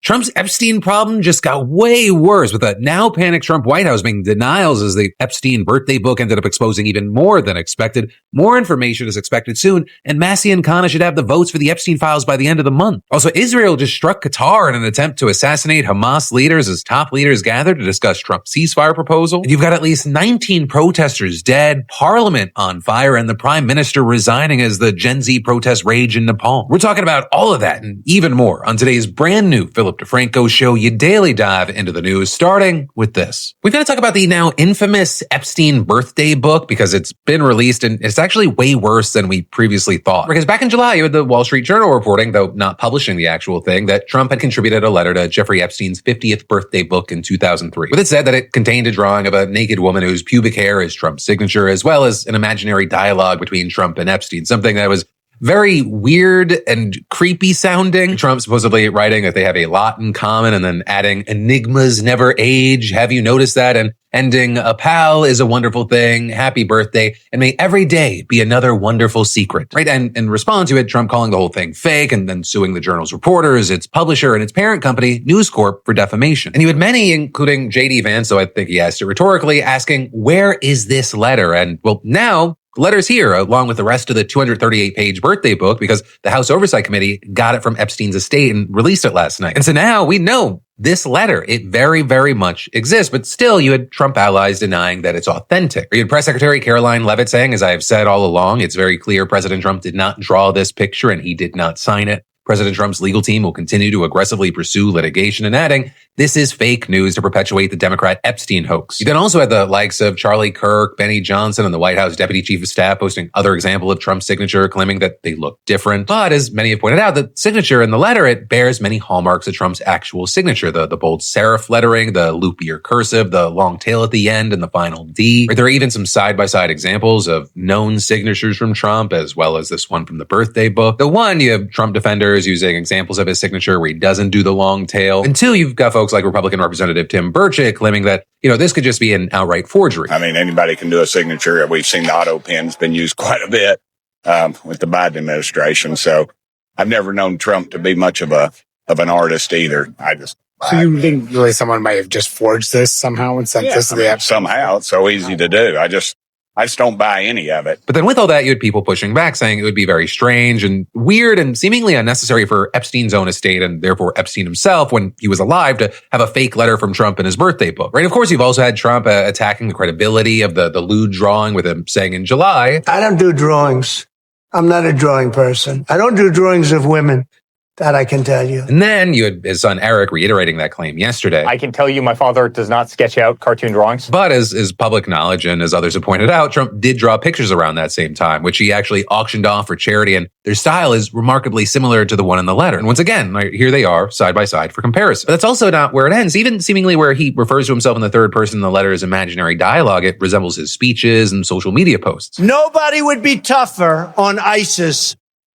Trump's Epstein problem just got way worse, with a now panicked Trump White House making denials as the Epstein birthday book ended up exposing even more than expected. More information is expected soon, and Massie and Khanna should have the votes for the Epstein files by the end of the month. Also, Israel just struck Qatar in an attempt to assassinate Hamas leaders as top leaders gather to discuss Trump's ceasefire proposal. And you've got at least 19 protesters dead, Parliament on fire, and the Prime Minister resigning as the Gen Z protests rage in Nepal. We're talking about all of that and even more on today's brand new Philip DeFranco Show, your daily dive into the news, starting with this. We've got to talk about the now infamous Epstein birthday book because it's been released and it's actually way worse than we previously thought. Because back in July, you had the Wall Street Journal reporting, though not publishing the actual thing, that Trump had contributed a letter to Jeffrey Epstein's 50th birthday book in 2003. With it said that it contained a drawing of a naked woman whose pubic hair is Trump's signature, as well as an imaginary dialogue between Trump and Epstein, something that was very weird and creepy sounding. Trump supposedly writing that they have a lot in common and then adding enigmas never age. Have you noticed that? And ending a pal is a wonderful thing. Happy birthday. And may every day be another wonderful secret. Right. And in response, you had Trump calling the whole thing fake and then suing the Journal's reporters, its publisher, and its parent company, News Corp, for defamation. And you had many, including J.D. Vance, so I think he asked it rhetorically, asking, where is this letter? And well, now the letter's here, along with the rest of the 238-page birthday book, because the House Oversight Committee got it from Epstein's estate and released it last night. And so now we know this letter, it very, very much exists, but still you had Trump allies denying that it's authentic. You had Press Secretary Caroline Leavitt saying, as I have said all along, it's very clear President Trump did not draw this picture and he did not sign it. President Trump's legal team will continue to aggressively pursue litigation, and adding, this is fake news to perpetuate the Democrat Epstein hoax. You then also had the likes of Charlie Kirk, Benny Johnson, and the White House Deputy Chief of Staff posting other example of Trump's signature, claiming that they look different. But as many have pointed out, the signature in the letter, it bears many hallmarks of Trump's actual signature. The bold serif lettering, the loopier cursive, the long tail at the end, and the final D. There are even some side-by-side examples of known signatures from Trump, as well as this one from the birthday book. The one, you have Trump defenders using examples of his signature where he doesn't do the long tail. And two, you've got folks like Republican Representative Tim Burchett claiming that, this could just be an outright forgery. I mean, anybody can do a signature. We've seen the auto pen's been used quite a bit with the Biden administration. So I've never known Trump to be much of an artist either. So you think really someone might have just forged this somehow and sent this to the app? Somehow. It's so easy to do. I just don't buy any of it. But then with all that, you had people pushing back, saying it would be very strange and weird and seemingly unnecessary for Epstein's own estate and therefore Epstein himself, when he was alive, to have a fake letter from Trump in his birthday book. Right? Of course, you've also had Trump attacking the credibility of the lewd drawing, with him saying in July, I don't do drawings. I'm not a drawing person. I don't do drawings of women. That I can tell you. And then you had his son Eric reiterating that claim yesterday. I can tell you my father does not sketch out cartoon drawings. But as is public knowledge, and as others have pointed out, Trump did draw pictures around that same time, which he actually auctioned off for charity, and their style is remarkably similar to the one in the letter. And once again, here they are, side by side for comparison. But that's also not where it ends. Even seemingly where he refers to himself in the third person in the letter as imaginary dialogue, it resembles his speeches and social media posts. Nobody would be tougher on ISIS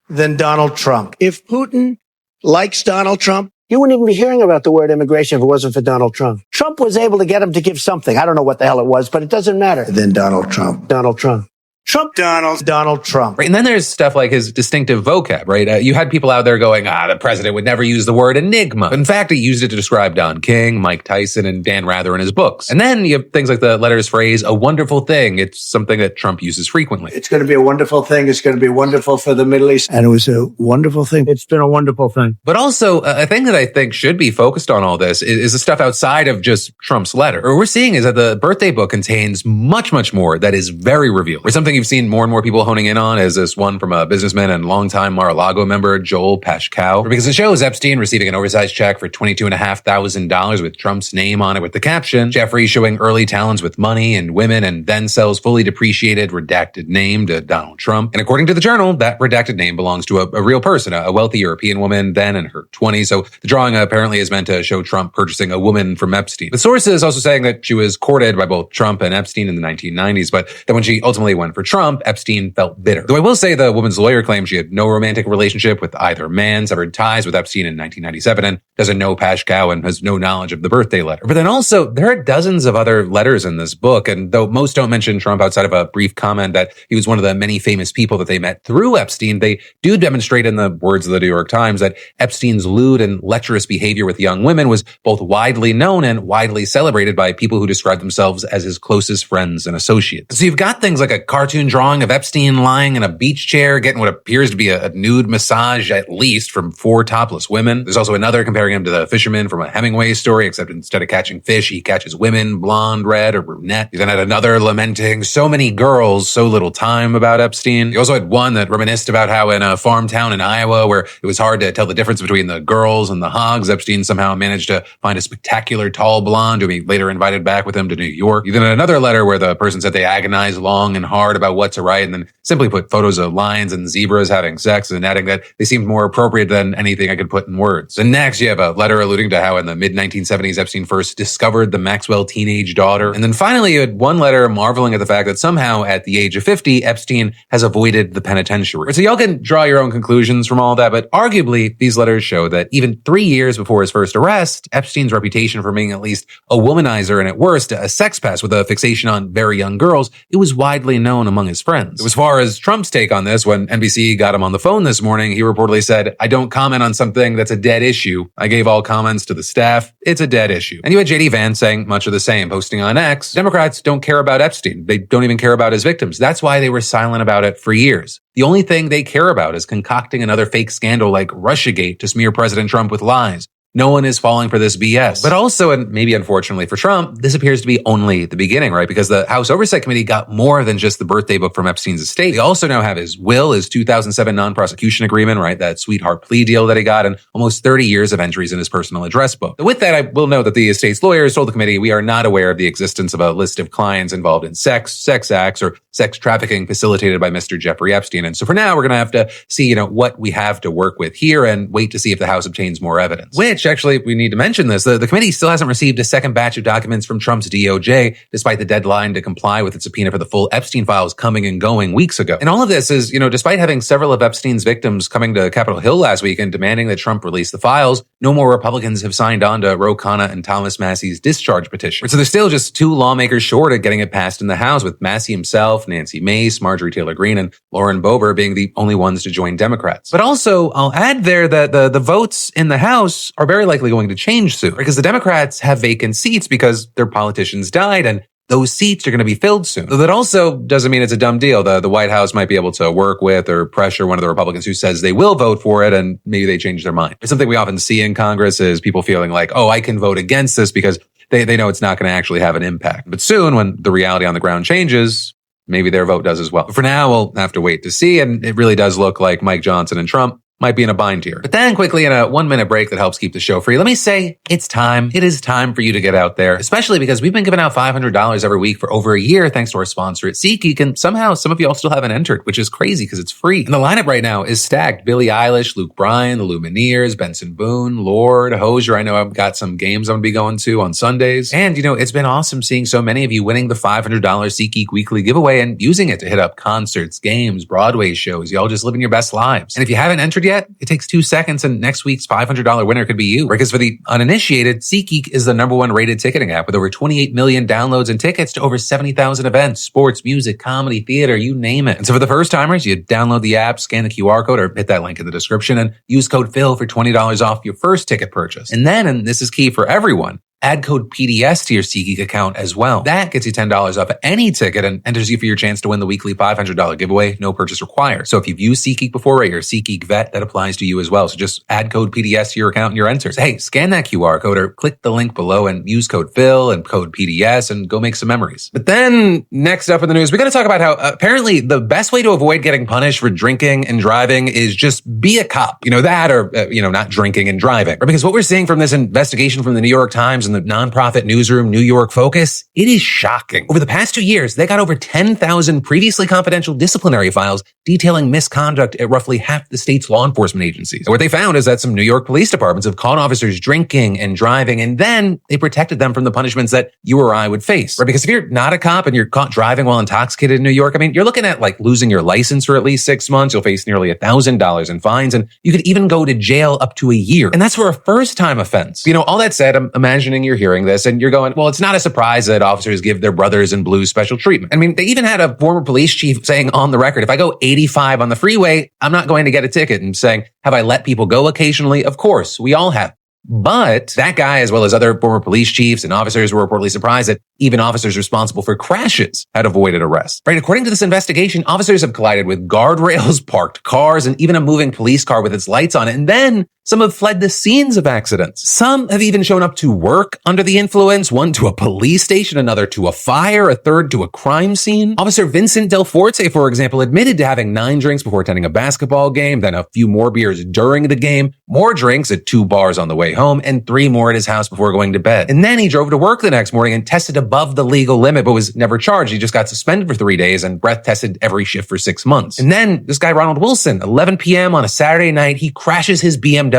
than Donald Trump. If Putin likes Donald Trump, you wouldn't even be hearing about the word immigration if it wasn't for Donald Trump. Trump was able to get him to give something. I don't know what the hell it was, but it doesn't matter. Then Donald Trump. Donald Trump. Right, and then there's stuff like his distinctive vocab, right? You had people out there going, the president would never use the word enigma. In fact, he used it to describe Don King, Mike Tyson, and Dan Rather in his books. And then you have things like the letter's phrase, a wonderful thing. It's something that Trump uses frequently. It's going to be a wonderful thing. It's going to be wonderful for the Middle East. And it was a wonderful thing. It's been a wonderful thing. But also, a thing that I think should be focused on all this is the stuff outside of just Trump's letter. What we're seeing is that the birthday book contains much, much more that is very revealing. Or something you've seen more and more people honing in on is this one from a businessman and longtime Mar-a-Lago member, Joel Pashkow, because it shows Epstein receiving an oversized check for $22,500 with Trump's name on it with the caption, Jeffrey showing early talents with money and women and then sells fully depreciated redacted name to Donald Trump. And according to the Journal, that redacted name belongs to a real person, a wealthy European woman then in her 20s. So the drawing apparently is meant to show Trump purchasing a woman from Epstein. The source is also saying that she was courted by both Trump and Epstein in the 1990s, but that when she ultimately went for Trump, Epstein felt bitter. Though I will say the woman's lawyer claims she had no romantic relationship with either man, severed ties with Epstein in 1997, and doesn't know Pashkow and has no knowledge of the birthday letter. But then also, there are dozens of other letters in this book, and though most don't mention Trump outside of a brief comment that he was one of the many famous people that they met through Epstein, they do demonstrate in the words of the New York Times that Epstein's lewd and lecherous behavior with young women was both widely known and widely celebrated by people who describe themselves as his closest friends and associates. So you've got things like a cartoon drawing of Epstein lying in a beach chair, getting what appears to be a nude massage at least from 4 topless women. There's also another comparing him to the fisherman from a Hemingway story, except instead of catching fish, he catches women, blonde, red, or brunette. He then had another lamenting so many girls, so little time about Epstein. He also had one that reminisced about how in a farm town in Iowa where it was hard to tell the difference between the girls and the hogs, Epstein somehow managed to find a spectacular tall blonde whom he later invited back with him to New York. He then had another letter where the person said they agonized long and hard about what to write and then simply put photos of lions and zebras having sex and adding that they seemed more appropriate than anything I could put in words. And next, you have a letter alluding to how in the mid-1970s Epstein first discovered the Maxwell teenage daughter. And then finally, you had one letter marveling at the fact that somehow at the age of 50, Epstein has avoided the penitentiary. So y'all can draw your own conclusions from all that, but arguably, these letters show that even 3 years before his first arrest, Epstein's reputation for being at least a womanizer and at worst a sex pest with a fixation on very young girls, it was widely known among his friends. As far as Trump's take on this, when NBC got him on the phone this morning, he reportedly said, "I don't comment on something that's a dead issue. I gave all comments to the staff. It's a dead issue." And you had JD Vance saying much of the same, posting on X, "Democrats don't care about Epstein. They don't even care about his victims. That's why they were silent about it for years. The only thing they care about is concocting another fake scandal like Russiagate to smear President Trump with lies. No one is falling for this BS." But also, and maybe unfortunately for Trump, this appears to be only the beginning, right? Because the House Oversight Committee got more than just the birthday book from Epstein's estate. They also now have his will, his 2007 non-prosecution agreement, right? That sweetheart plea deal that he got, and almost 30 years of entries in his personal address book. With that, I will note that the estate's lawyers told the committee, we are not aware of the existence of a list of clients involved in sex acts, or sex trafficking facilitated by Mr. Jeffrey Epstein. And so for now, we're going to have to see, what we have to work with here and wait to see if the House obtains more evidence. Which, actually, we need to mention this. The committee still hasn't received a second batch of documents from Trump's DOJ, despite the deadline to comply with its subpoena for the full Epstein files coming and going weeks ago. And all of this is, despite having several of Epstein's victims coming to Capitol Hill last week and demanding that Trump release the files, no more Republicans have signed on to Ro Khanna and Thomas Massie's discharge petition. So there's still just 2 lawmakers short of getting it passed in the House, with Massie himself, Nancy Mace, Marjorie Taylor Greene, and Lauren Boebert being the only ones to join Democrats. But also, I'll add there that the votes in the House are very likely going to change soon, because the Democrats have vacant seats because their politicians died, and those seats are going to be filled soon. So that also doesn't mean it's a dumb deal. The White House might be able to work with or pressure one of the Republicans who says they will vote for it, and maybe they change their mind. It's something we often see in Congress is people feeling like, oh, I can vote against this because they know it's not going to actually have an impact. But soon, when the reality on the ground changes, maybe their vote does as well. But for now, we'll have to wait to see, and it really does look like Mike Johnson and Trump might be in a bind here. But then quickly, in a 1-minute break that helps keep the show free, let me say it's time. It is time for you to get out there, especially because we've been giving out $500 every week for over a year thanks to our sponsor at SeatGeek, and somehow some of y'all still haven't entered, which is crazy because it's free. And the lineup right now is stacked. Billie Eilish, Luke Bryan, the Lumineers, Benson Boone, Lord, Hozier. I know I've got some games I'm going to be going to on Sundays. And, it's been awesome seeing so many of you winning the $500 SeatGeek weekly giveaway and using it to hit up concerts, games, Broadway shows. Y'all just living your best lives. And if you haven't entered yet, it takes 2 seconds and next week's $500 winner could be you. Because for the uninitiated, SeatGeek is the #1 rated ticketing app with over 28 million downloads and tickets to over 70,000 events, sports, music, comedy, theater, you name it. And so for the first timers, you download the app, scan the QR code or hit that link in the description and use code PHIL for $20 off your first ticket purchase. And then, and this is key for everyone, add code PDS to your SeatGeek account as well. That gets you $10 off any ticket and enters you for your chance to win the weekly $500 giveaway, no purchase required. So if you've used SeatGeek before or you're a SeatGeek vet, that applies to you as well. So just add code PDS to your account and you're entered. So, hey, scan that QR code or click the link below and use code PHIL and code PDS and go make some memories. But then next up in the news, we got to talk about how apparently the best way to avoid getting punished for drinking and driving is just be a cop. That or, not drinking and driving. Because what we're seeing from this investigation from the New York Times and the nonprofit newsroom New York Focus, it is shocking. Over the past 2 years, they got over 10,000 previously confidential disciplinary files detailing misconduct at roughly half the state's law enforcement agencies. And what they found is that some New York police departments have caught officers drinking and driving, and then they protected them from the punishments that you or I would face. Right? Because if you're not a cop and you're caught driving while intoxicated in New York, I mean, you're looking at like losing your license for at least 6 months. You'll face nearly $1,000 in fines, and you could even go to jail up to a year. And that's for a first-time offense. All that said, I'm imagining you're hearing this and you're going, well, it's not a surprise that officers give their brothers in blue special treatment. I mean, they even had a former police chief saying on the record, if I go 85 on the freeway, I'm not going to get a ticket, and saying, have I let people go occasionally? Of course, we all have. But that guy, as well as other former police chiefs and officers, were reportedly surprised that even officers responsible for crashes had avoided arrest. Right? According to this investigation, officers have collided with guardrails, parked cars, and even a moving police car with its lights on it. And then some have fled the scenes of accidents. Some have even shown up to work under the influence, one to a police station, another to a fire, a third to a crime scene. Officer Vincent Del Forte, for example, admitted to having 9 drinks before attending a basketball game, then a few more beers during the game, more drinks at 2 bars on the way home, and 3 more at his house before going to bed. And then he drove to work the next morning and tested above the legal limit, but was never charged. He just got suspended for 3 days and breath tested every shift for 6 months. And then this guy, Ronald Wilson, 11 p.m. on a Saturday night, he crashes his BMW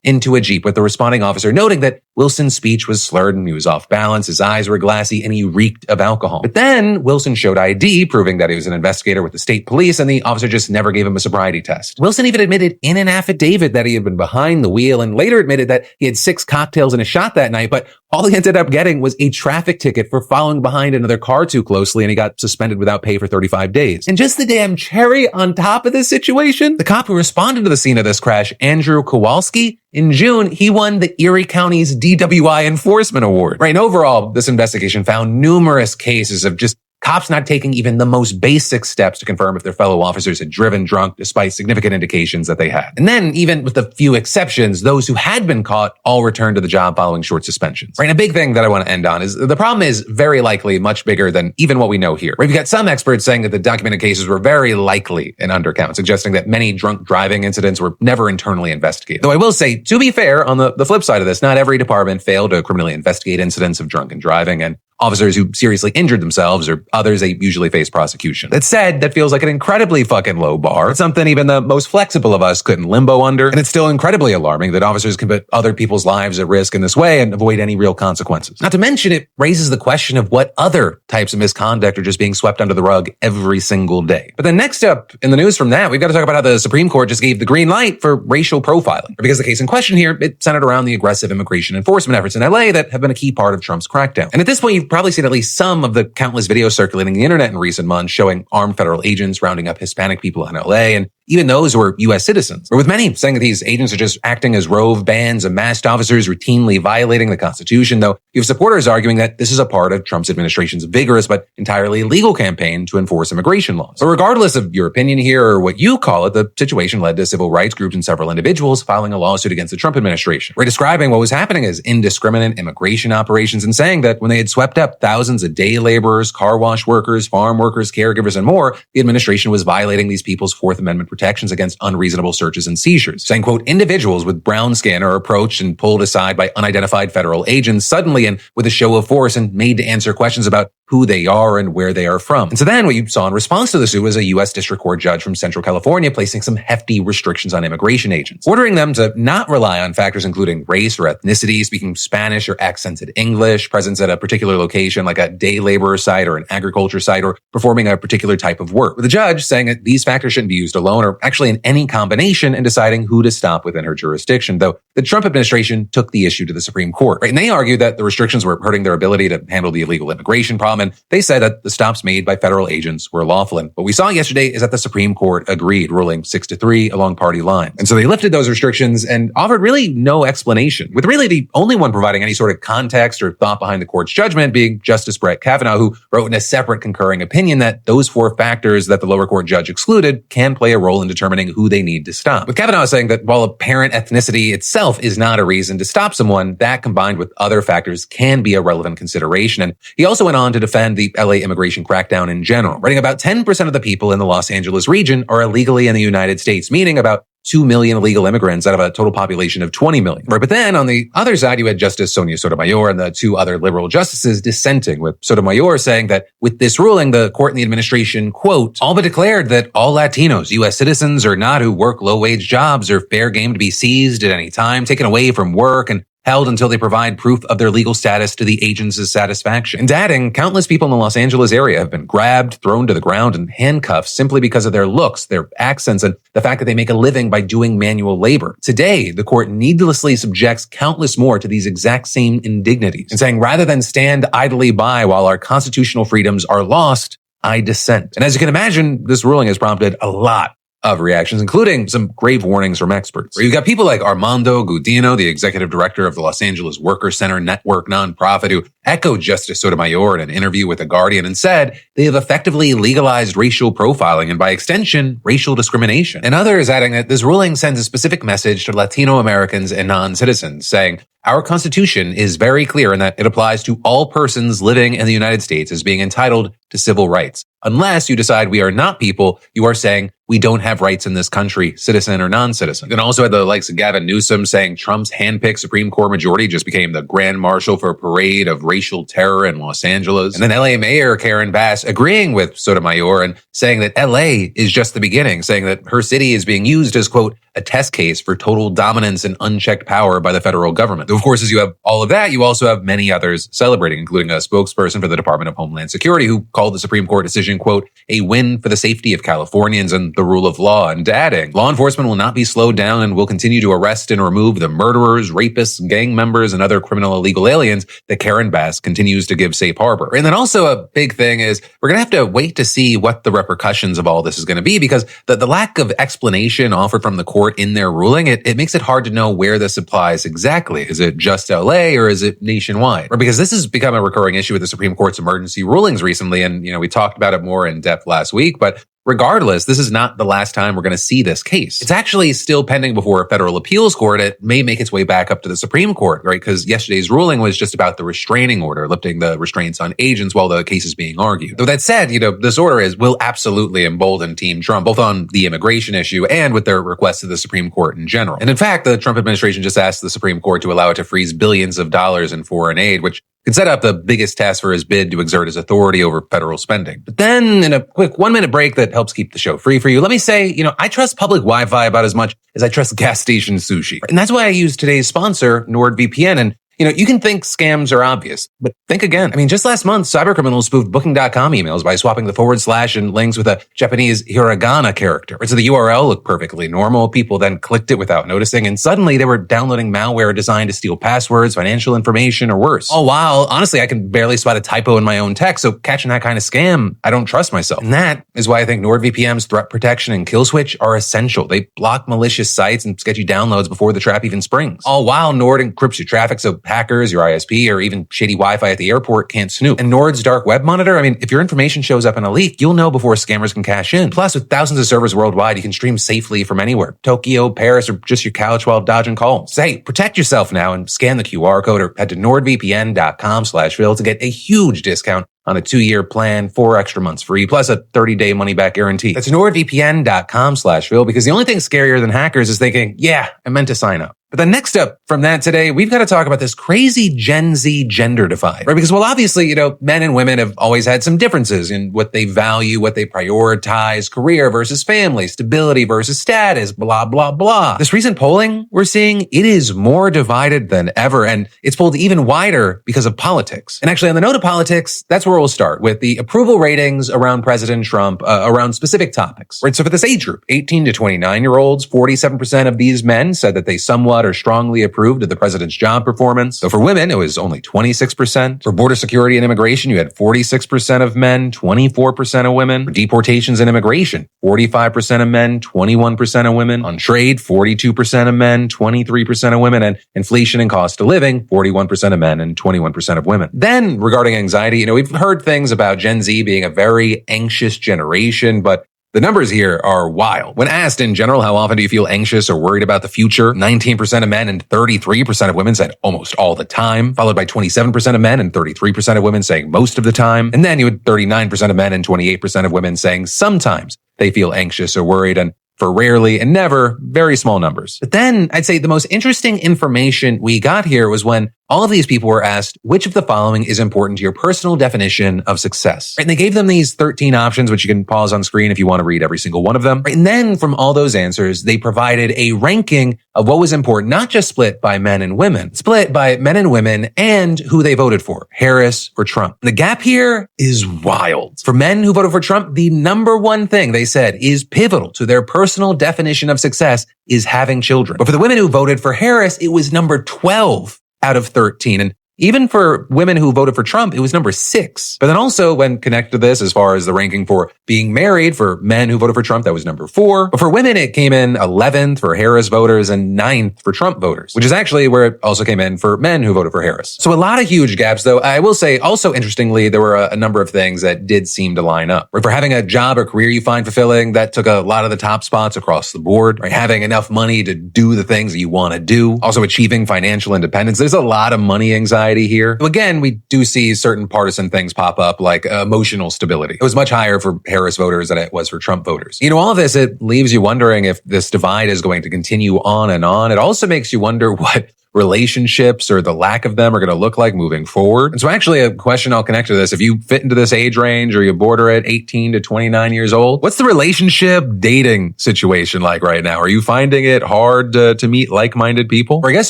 into a Jeep, with the responding officer noting that Wilson's speech was slurred and he was off balance, his eyes were glassy, and he reeked of alcohol. But then Wilson showed ID, proving that he was an investigator with the state police, and the officer just never gave him a sobriety test. Wilson even admitted in an affidavit that he had been behind the wheel, and later admitted that he had 6 cocktails and a shot that night, but all he ended up getting was a traffic ticket for following behind another car too closely, and he got suspended without pay for 35 days. And just the damn cherry on top of this situation, the cop who responded to the scene of this crash, Andrew Kowalski, in June, he won the Erie County's DWI Enforcement Award. Right, and overall, this investigation found numerous cases of just cops not taking even the most basic steps to confirm if their fellow officers had driven drunk, despite significant indications that they had. And then, even with a few exceptions, those who had been caught all returned to the job following short suspensions. Right, and a big thing that I want to end on is the problem is very likely much bigger than even what we know here. Right, we've got some experts saying that the documented cases were very likely an undercount, suggesting that many drunk driving incidents were never internally investigated. Though I will say, to be fair, on the flip side of this, not every department failed to criminally investigate incidents of drunken driving, and officers who seriously injured themselves or others, they usually face prosecution. That said, that feels like an incredibly fucking low bar. It's something even the most flexible of us couldn't limbo under. And it's still incredibly alarming that officers can put other people's lives at risk in this way and avoid any real consequences. Not to mention, it raises the question of what other types of misconduct are just being swept under the rug every single day. But then next up in the news from that, we've got to talk about how the Supreme Court just gave the green light for racial profiling. Because the case in question here, it centered around the aggressive immigration enforcement efforts in LA that have been a key part of Trump's crackdown. And at this point, you've probably seen at least some of the countless videos circulating the internet in recent months showing armed federal agents rounding up Hispanic people in LA, and even those who are U.S. citizens, or with many saying that these agents are just acting as rove bands of masked officers routinely violating the Constitution, though you have supporters arguing that this is a part of Trump's administration's vigorous but entirely illegal campaign to enforce immigration laws. But regardless of your opinion here or what you call it, the situation led to civil rights groups and several individuals filing a lawsuit against the Trump administration, describing what was happening as indiscriminate immigration operations and saying that when they had swept up thousands of day laborers, car wash workers, farm workers, caregivers, and more, the administration was violating these people's Fourth Amendment protections against unreasonable searches and seizures, saying, quote, individuals with brown skin are approached and pulled aside by unidentified federal agents suddenly and with a show of force and made to answer questions about who they are and where they are from. And so then what you saw in response to the suit was a U.S. District Court judge from Central California placing some hefty restrictions on immigration agents, ordering them to not rely on factors including race or ethnicity, speaking Spanish or accented English, presence at a particular location like a day laborer site or an agriculture site, or performing a particular type of work. With the judge saying that these factors shouldn't be used alone or actually in any combination in deciding who to stop within her jurisdiction, though the Trump administration took the issue to the Supreme Court. Right? And they argued that the restrictions were hurting their ability to handle the illegal immigration problem, and they said that the stops made by federal agents were lawful. And what we saw yesterday is that the Supreme Court agreed, ruling 6-3 along party lines. And so they lifted those restrictions and offered really no explanation, with really the only one providing any sort of context or thought behind the court's judgment being Justice Brett Kavanaugh, who wrote in a separate concurring opinion that those 4 factors that the lower court judge excluded can play a role in determining who they need to stop. With Kavanaugh saying that while apparent ethnicity itself is not a reason to stop someone, that combined with other factors can be a relevant consideration. And he also went on to defend the LA immigration crackdown in general, writing about 10% of the people in the Los Angeles region are illegally in the United States, meaning about 2 million illegal immigrants out of a total population of 20 million. Right. But then on the other side, you had Justice Sonia Sotomayor and the two other liberal justices dissenting, with Sotomayor saying that with this ruling, the court and the administration, quote, all but declared that all Latinos, U.S. citizens or not, who work low-wage jobs are fair game to be seized at any time, taken away from work, and held until they provide proof of their legal status to the agents' satisfaction. And adding, countless people in the Los Angeles area have been grabbed, thrown to the ground, and handcuffed simply because of their looks, their accents, and the fact that they make a living by doing manual labor. Today, the court needlessly subjects countless more to these exact same indignities, and saying, rather than stand idly by while our constitutional freedoms are lost, I dissent. And as you can imagine, this ruling has prompted a lot of reactions, including some grave warnings from experts. You've got people like Armando Gudino, the executive director of the Los Angeles Worker Center Network nonprofit, who echoed Justice Sotomayor in an interview with The Guardian and said they have effectively legalized racial profiling and, by extension, racial discrimination. And others adding that this ruling sends a specific message to Latino Americans and non-citizens, saying, our Constitution is very clear in that it applies to all persons living in the United States as being entitled to civil rights. Unless you decide we are not people, you are saying we don't have rights in this country, citizen or non-citizen. Then also had the likes of Gavin Newsom saying Trump's handpicked Supreme Court majority just became the grand marshal for a parade of racial terror in Los Angeles. And then LA Mayor Karen Bass agreeing with Sotomayor and saying that LA is just the beginning, saying that her city is being used as, quote, a test case for total dominance and unchecked power by the federal government. Of course, as you have all of that, you also have many others celebrating, including a spokesperson for the Department of Homeland Security who called the Supreme Court decision, quote, a win for the safety of Californians and the rule of law, and adding, law enforcement will not be slowed down and will continue to arrest and remove the murderers, rapists, gang members, and other criminal illegal aliens that Karen Bass continues to give safe harbor. And then also a big thing is we're going to have to wait to see what the repercussions of all this is going to be, because the lack of explanation offered from the court in their ruling, it makes it hard to know where this applies exactly. Is it just LA or is it nationwide? Or because this has become a recurring issue with the Supreme Court's emergency rulings recently, and we talked about it more in depth last week, but regardless, this is not the last time we're going to see this case. It's actually still pending before a federal appeals court. It may make its way back up to the Supreme Court, right? Because yesterday's ruling was just about the restraining order, lifting the restraints on agents while the case is being argued. Though that said, this order will absolutely embolden Team Trump, both on the immigration issue and with their requests to the Supreme Court in general. And in fact, the Trump administration just asked the Supreme Court to allow it to freeze billions of dollars in foreign aid, which could set up the biggest test for his bid to exert his authority over federal spending. But then, in a quick 1-minute break that helps keep the show free for you, let me say, I trust public Wi-Fi about as much as I trust gas station sushi. And that's why I use today's sponsor, NordVPN. And you can think scams are obvious, but think again. Just last month, cybercriminals spoofed Booking.com emails by swapping the / and links with a Japanese hiragana character. So the URL looked perfectly normal. People then clicked it without noticing, and suddenly they were downloading malware designed to steal passwords, financial information, or worse. All while, honestly, I can barely spot a typo in my own text, so catching that kind of scam, I don't trust myself. And that is why I think NordVPN's threat protection and kill switch are essential. They block malicious sites and sketchy downloads before the trap even springs. All while Nord encrypts your traffic so hackers, your ISP, or even shady Wi-Fi at the airport can't snoop. And Nord's dark web monitor, if your information shows up in a leak, you'll know before scammers can cash in. Plus, with thousands of servers worldwide, you can stream safely from anywhere. Tokyo, Paris, or just your couch while dodging calls. So, hey, protect yourself now and scan the QR code or head to nordvpn.com/Phil to get a huge discount on a 2-year plan, 4 extra months free, plus a 30-day money-back guarantee. That's nordvpn.com/Phil, because the only thing scarier than hackers is thinking, yeah, I meant to sign up. But then next up from that today, we've got to talk about this crazy Gen Z gender divide, right? Because, well, obviously, men and women have always had some differences in what they value, what they prioritize, career versus family, stability versus status, blah, blah, blah. This recent polling we're seeing, it is more divided than ever, and it's pulled even wider because of politics. And actually, on the note of politics, that's where we'll start with the approval ratings around President Trump, around specific topics, right? So for this age group, 18 to 29-year-olds, 47% of these men said that they somewhat or strongly approved of the president's job performance. So for women, it was only 26%. For border security and immigration, you had 46% of men, 24% of women. For deportations and immigration, 45% of men, 21% of women. On trade, 42% of men, 23% of women. And inflation and cost of living, 41% of men and 21% of women. Then regarding anxiety, we've heard things about Gen Z being a very anxious generation, but the numbers here are wild. When asked in general, how often do you feel anxious or worried about the future? 19% of men and 33% of women said almost all the time, followed by 27% of men and 33% of women saying most of the time. And then you had 39% of men and 28% of women saying sometimes they feel anxious or worried. And for rarely and never very small numbers. But then I'd say the most interesting information we got here was when all of these people were asked which of the following is important to your personal definition of success. Right? And they gave them these 13 options, which you can pause on screen if you want to read every single one of them. Right? And then from all those answers, they provided a ranking of what was important, not just split by men and women, split by men and women and who they voted for, Harris or Trump. The gap here is wild. For men who voted for Trump, the number one thing they said is pivotal to their personal definition of success is having children. But for the women who voted for Harris, it was number 12 out of 13. And even for women who voted for Trump, it was number 6. But then also when connected to this, as far as the ranking for being married for men who voted for Trump, that was number 4. But for women, it came in 11th for Harris voters and 9th for Trump voters, which is actually where it also came in for men who voted for Harris. So a lot of huge gaps, though. I will say also, interestingly, there were a number of things that did seem to line up. Right? For having a job or career you find fulfilling, that took a lot of the top spots across the board. Right? Having enough money to do the things that you want to do. Also achieving financial independence. There's a lot of money anxiety here. Again, we do see certain partisan things pop up like emotional stability. It was much higher for Harris voters than it was for Trump voters. All of this, it leaves you wondering if this divide is going to continue on and on. It also makes you wonder what relationships or the lack of them are going to look like moving forward. And so actually a question I'll connect to this, if you fit into this age range or you border at 18 to 29 years old, what's the relationship dating situation like right now? Are you finding it hard to meet like-minded people? Or I guess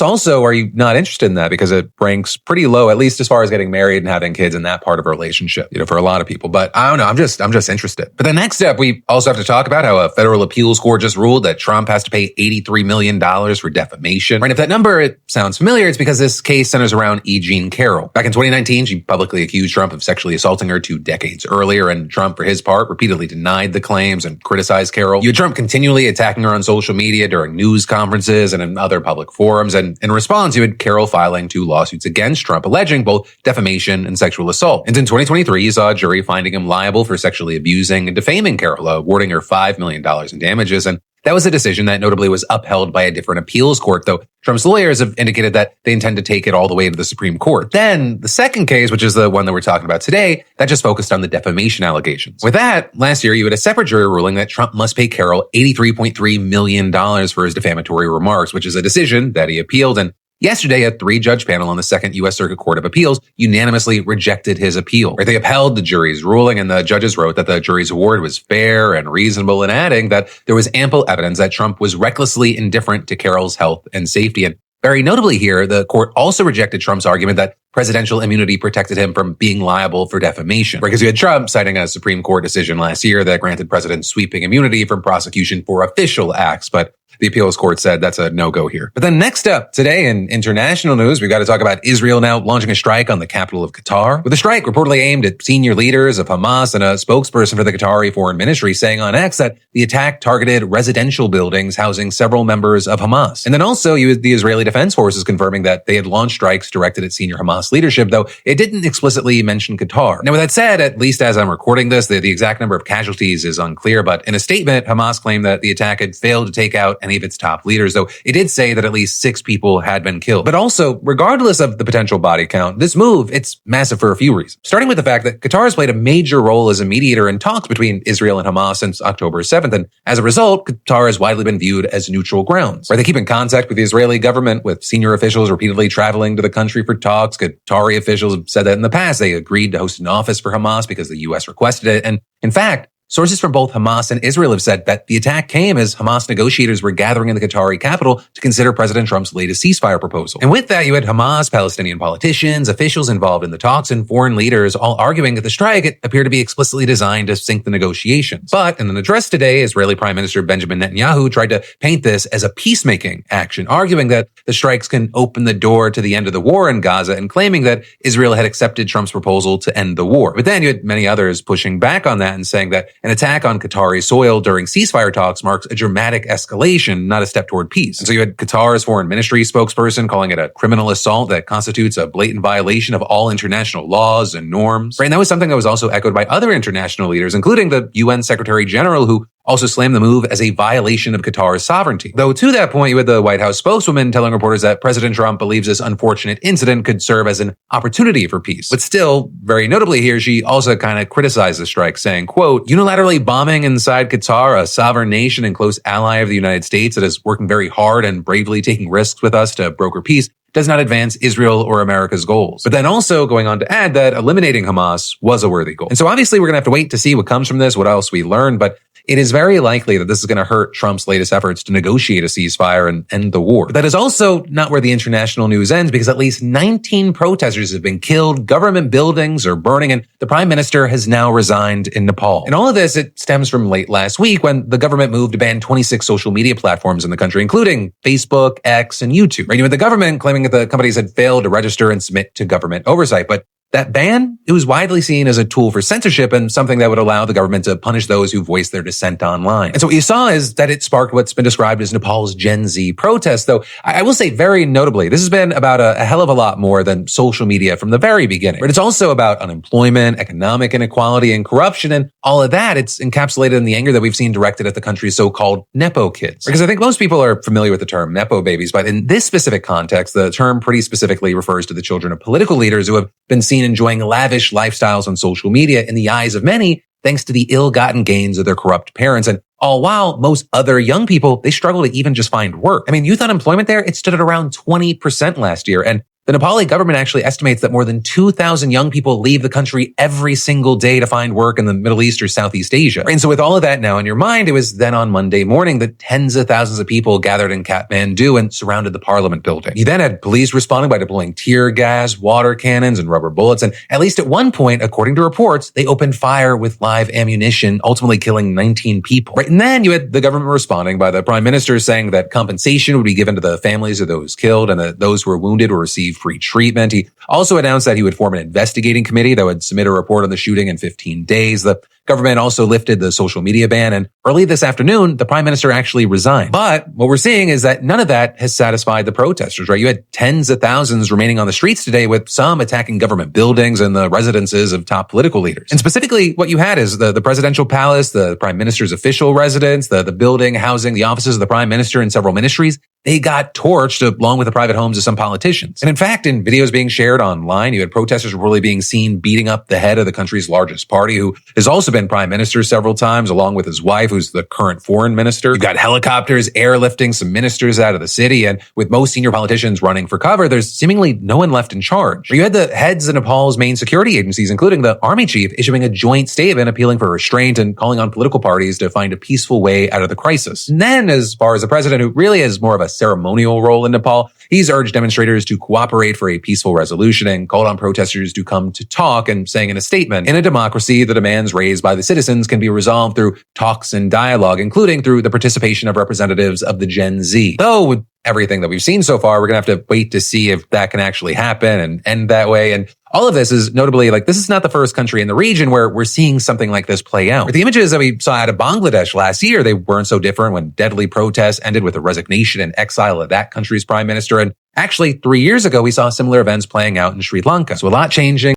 also, are you not interested in that because it ranks pretty low, at least as far as getting married and having kids in that part of a relationship, for a lot of people. But I don't know, I'm just interested. But the next step, we also have to talk about how a federal appeals court just ruled that Trump has to pay $83 million for defamation. Right? If that number, it sounds familiar, it's because this case centers around E. Jean Carroll. Back in 2019, she publicly accused Trump of sexually assaulting her 2 decades earlier, and Trump, for his part, repeatedly denied the claims and criticized Carroll. You had Trump continually attacking her on social media during news conferences and in other public forums, and in response, you had Carroll filing 2 lawsuits against Trump, alleging both defamation and sexual assault. And in 2023, you saw a jury finding him liable for sexually abusing and defaming Carroll, awarding her $5 million in damages, and that was a decision that notably was upheld by a different appeals court, though Trump's lawyers have indicated that they intend to take it all the way to the Supreme Court. Then the second case, which is the one that we're talking about today, that just focused on the defamation allegations. With that, last year, you had a separate jury ruling that Trump must pay Carroll $83.3 million for his defamatory remarks, which is a decision that he appealed. And yesterday, a 3-judge panel on the Second U.S. Circuit Court of Appeals unanimously rejected his appeal. They upheld the jury's ruling, and the judges wrote that the jury's award was fair and reasonable, and adding that there was ample evidence that Trump was recklessly indifferent to Carroll's health and safety. And very notably here, the court also rejected Trump's argument that presidential immunity protected him from being liable for defamation. Because you had Trump citing a Supreme Court decision last year that granted presidents sweeping immunity from prosecution for official acts, but the appeals court said that's a no-go here. But then next up today in international news, we've got to talk about Israel now launching a strike on the capital of Qatar, with a strike reportedly aimed at senior leaders of Hamas, and a spokesperson for the Qatari Foreign Ministry saying on X that the attack targeted residential buildings housing several members of Hamas. And then also you had the Israeli Defense Forces confirming that they had launched strikes directed at senior Hamas leadership, though it didn't explicitly mention Qatar. Now with that said, at least as I'm recording this, the exact number of casualties is unclear, but in a statement, Hamas claimed that the attack had failed to take out any of its top leaders, though it did say that at least 6 people had been killed. But also, regardless of the potential body count, this move, it's massive for a few reasons. Starting with the fact that Qatar has played a major role as a mediator in talks between Israel and Hamas since October 7th, and as a result, Qatar has widely been viewed as neutral grounds. Right? They keep in contact with the Israeli government, with senior officials repeatedly traveling to the country for talks. Qatari officials have said that in the past they agreed to host an office for Hamas because the U.S. requested it, and in fact, sources from both Hamas and Israel have said that the attack came as Hamas negotiators were gathering in the Qatari capital to consider President Trump's latest ceasefire proposal. And with that, you had Hamas, Palestinian politicians, officials involved in the talks, and foreign leaders all arguing that the strike appeared to be explicitly designed to sink the negotiations. But in an address today, Israeli Prime Minister Benjamin Netanyahu tried to paint this as a peacemaking action, arguing that the strikes can open the door to the end of the war in Gaza and claiming that Israel had accepted Trump's proposal to end the war. But then you had many others pushing back on that and saying that an attack on Qatari soil during ceasefire talks marks a dramatic escalation, not a step toward peace. And so you had Qatar's foreign ministry spokesperson calling it a criminal assault that constitutes a blatant violation of all international laws and norms. Right? And that was something that was also echoed by other international leaders, including the UN Secretary General, who also slammed the move as a violation of Qatar's sovereignty. Though to that point, you had the White House spokeswoman telling reporters that President Trump believes this unfortunate incident could serve as an opportunity for peace. But still, very notably here, she also kind of criticized the strike, saying, quote, unilaterally bombing inside Qatar, a sovereign nation and close ally of the United States that is working very hard and bravely taking risks with us to broker peace, does not advance Israel or America's goals. But then also going on to add that eliminating Hamas was a worthy goal. And so obviously we're going to have to wait to see what comes from this, what else we learn, but it is very likely that this is going to hurt Trump's latest efforts to negotiate a ceasefire and end the war. But that is also not where the international news ends, because at least 19 protesters have been killed, government buildings are burning, and the prime minister has now resigned in Nepal. And all of this, it stems from late last week when the government moved to ban 26 social media platforms in the country, including Facebook, X, and YouTube. Right? With the government claiming that the companies had failed to register and submit to government oversight. But that ban, it was widely seen as a tool for censorship and something that would allow the government to punish those who voiced their dissent online. And so what you saw is that it sparked what's been described as Nepal's Gen Z protests, though I will say very notably, this has been about a hell of a lot more than social media from the very beginning. But it's also about unemployment, economic inequality, and corruption, and all of that, it's encapsulated in the anger that we've seen directed at the country's so-called Nepo kids. Because I think most people are familiar with the term Nepo babies, but in this specific context, the term pretty specifically refers to the children of political leaders who have been seen enjoying lavish lifestyles on social media in the eyes of many, thanks to the ill-gotten gains of their corrupt parents. And all while most other young people, they struggle to even just find work. I mean, youth unemployment there, it stood at around 20% last year. And the Nepali government actually estimates that more than 2,000 young people leave the country every single day to find work in the Middle East or Southeast Asia. And so with all of that now in your mind, it was then on Monday morning that tens of thousands of people gathered in Kathmandu and surrounded the parliament building. You then had police responding by deploying tear gas, water cannons, and rubber bullets. And at least at one point, according to reports, they opened fire with live ammunition, ultimately killing 19 people. Right? And then you had the government responding by the prime minister saying that compensation would be given to the families of those killed and that those who were wounded would receive free treatment. He also announced that he would form an investigating committee that would submit a report on the shooting in 15 days. The government also lifted the social media ban, and early this afternoon, the prime minister actually resigned. But what we're seeing is that none of that has satisfied the protesters, right? You had tens of thousands remaining on the streets today, with some attacking government buildings and the residences of top political leaders. And specifically, what you had is the presidential palace, the prime minister's official residence, the building housing the offices of the prime minister and several ministries. They got torched along with the private homes of some politicians. And in fact, in videos being shared online, you had protesters reportedly being seen beating up the head of the country's largest party, who has also been prime minister several times, along with his wife, who's the current foreign minister. You got helicopters airlifting some ministers out of the city. And with most senior politicians running for cover, there's seemingly no one left in charge. You had the heads of Nepal's main security agencies, including the army chief, issuing a joint statement appealing for restraint and calling on political parties to find a peaceful way out of the crisis. And then, as far as the president, who really has more of a ceremonial role in Nepal, he's urged demonstrators to cooperate for a peaceful resolution and called on protesters to come to talk, and saying in a statement, in a democracy, the demands raised by the citizens can be resolved through talks and dialogue, including through the participation of representatives of the Gen Z. Though with everything that we've seen so far, we're going to have to wait to see if that can actually happen and end that way. And all of this is notably, this is not the first country in the region where we're seeing something like this play out. The images that we saw out of Bangladesh last year, they weren't so different when deadly protests ended with the resignation and exile of that country's prime minister. And actually, 3 years ago, we saw similar events playing out in Sri Lanka. So a lot changing.